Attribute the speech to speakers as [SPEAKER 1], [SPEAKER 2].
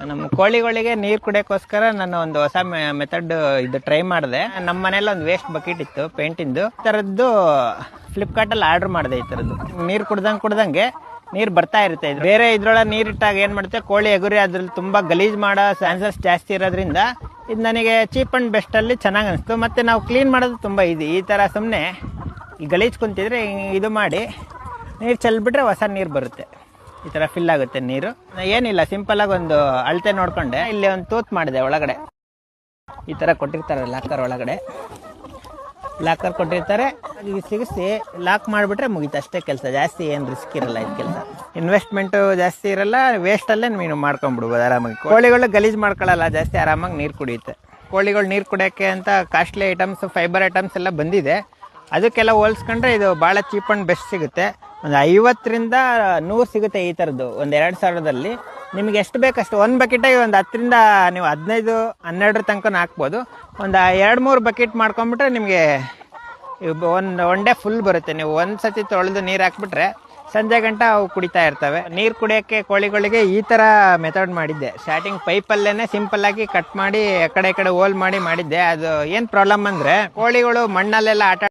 [SPEAKER 1] ನಮ್ಮ ಕೋಳಿಗಳಿಗೆ ನೀರು ಕುಡಿಯೋಕ್ಕೋಸ್ಕರ ನಾನು ಒಂದು ಹೊಸ ಮೆಥಡ್ ಇದು ಟ್ರೈ ಮಾಡಿದೆ. ನಮ್ಮ ಮನೇಲಿ ಒಂದು ವೇಸ್ಟ್ ಬಕೆಟ್ ಇತ್ತು ಪೇಂಟಿಂದು. ಈ ಥರದ್ದು ಫ್ಲಿಪ್ಕಾರ್ಟಲ್ಲಿ ಆರ್ಡರ್ ಮಾಡಿದೆ. ಈ ಥರದ್ದು ನೀರು ಕುಡ್ದಂಗೆ ನೀರು ಬರ್ತಾ ಇರುತ್ತೆ. ಬೇರೆ ಇದ್ರೊಳಗೆ ನೀರಿಟ್ಟಾಗ ಏನು ಮಾಡುತ್ತೆ, ಕೋಳಿ ಎಗುರಿ ಅದ್ರಲ್ಲಿ ತುಂಬ ಗಲೀಜು ಮಾಡೋ ಚಾನ್ಸಸ್ ಜಾಸ್ತಿ ಇರೋದ್ರಿಂದ ಇದು ನನಗೆ ಚೀಪ್ ಆ್ಯಂಡ್ ಬೆಸ್ಟಲ್ಲಿ ಚೆನ್ನಾಗಿ ಅನಿಸ್ತು. ಮತ್ತು ನಾವು ಕ್ಲೀನ್ ಮಾಡೋದು ತುಂಬ ಈಸಿ. ಈ ಥರ ಸುಮ್ಮನೆ ಈ ಗಲೀಜು ಕುಂತಿದ್ರೆ ಇದು ಮಾಡಿ ನೀರು ಚೆಲ್ಬಿಟ್ರೆ ಹೊಸ ನೀರು ಬರುತ್ತೆ. ಈ ಥರ ಫಿಲ್ ಆಗುತ್ತೆ ನೀರು. ಏನಿಲ್ಲ, ಸಿಂಪಲಾಗಿ ಒಂದು ಅಳತೆ ನೋಡಿಕೊಂಡೆ. ಇಲ್ಲಿ ಒಂದು ತೂತ್ ಮಾಡಿದೆ ಒಳಗಡೆ. ಈ ಥರ ಕೊಟ್ಟಿರ್ತಾರೆ ಲಾಕರ್ ಒಳಗಡೆ. ಲಾಕರ್ ಕೊಟ್ಟಿರ್ತಾರೆ, ಸಿಗಿಸಿ ಲಾಕ್ ಮಾಡಿಬಿಟ್ರೆ ಮುಗೀತು. ಅಷ್ಟೇ ಕೆಲಸ. ಜಾಸ್ತಿ ಏನು ರಿಸ್ಕ್ ಇರಲ್ಲ ಇದು ಕೆಲಸ. ಇನ್ವೆಸ್ಟ್ಮೆಂಟು ಜಾಸ್ತಿ ಇರಲ್ಲ. ವೇಸ್ಟಲ್ಲೇ ನೀವು ಮಾಡ್ಕೊಂಬಿಡ್ಬೋದು ಆರಾಮಾಗಿ. ಕೋಳಿಗಳು ಗಲೀಜು ಮಾಡ್ಕೊಳ್ಳಲ್ಲ ಜಾಸ್ತಿ, ಆರಾಮಾಗಿ ನೀರು ಕುಡಿಯುತ್ತೆ. ಕೋಳಿಗಳು ನೀರು ಕುಡಿಯೋಕ್ಕೆ ಅಂತ ಕಾಸ್ಟ್ಲಿ ಐಟಮ್ಸ್, ಫೈಬರ್ ಐಟಮ್ಸ್ ಎಲ್ಲ ಬಂದಿದೆ. ಅದಕ್ಕೆಲ್ಲ ಹೋಲಿಸ್ಕೊಂಡ್ರೆ ಇದು ಭಾಳ ಚೀಪ್ ಆ್ಯಂಡ್ ಬೆಸ್ಟ್ ಸಿಗುತ್ತೆ. ಒಂದು 50ರಿಂದ 100 ಸಿಗುತ್ತೆ ಈ ಥರದ್ದು. ಒಂದು 2000ದಲ್ಲಿ ನಿಮ್ಗೆ ಎಷ್ಟು ಬೇಕಷ್ಟು. ಒಂದು ಬಕೆಟಾಗಿ ಒಂದು 10ರಿಂದ ನೀವು 15-12 ತನಕ ಹಾಕ್ಬೋದು. ಒಂದು 2-3 ಬಕೆಟ್ ಮಾಡ್ಕೊಂಬಿಟ್ರೆ ನಿಮಗೆ ಒನ್ ಡೇ ಫುಲ್ ಬರುತ್ತೆ. ನೀವು ಒಂದು ಸತಿ ತೊಳೆದು ನೀರು ಹಾಕ್ಬಿಟ್ರೆ ಸಂಜೆ ಗಂಟ ಅವು ಕುಡಿತಾ ಇರ್ತವೆ. ನೀರು ಕುಡಿಯೋಕ್ಕೆ ಕೋಳಿಗಳಿಗೆ ಈ ಥರ ಮೆಥಡ್ ಮಾಡಿದ್ದೆ. ಸ್ಟಾರ್ಟಿಂಗ್ ಪೈಪಲ್ಲೇ ಸಿಂಪಲ್ಲಾಗಿ ಕಟ್ ಮಾಡಿ ಆ ಕಡೆ ಹೋಲ್ ಮಾಡಿದ್ದೆ. ಅದು ಏನು ಪ್ರಾಬ್ಲಮ್ ಅಂದರೆ, ಕೋಳಿಗಳು ಮಣ್ಣಲ್ಲೆಲ್ಲ ಆಟ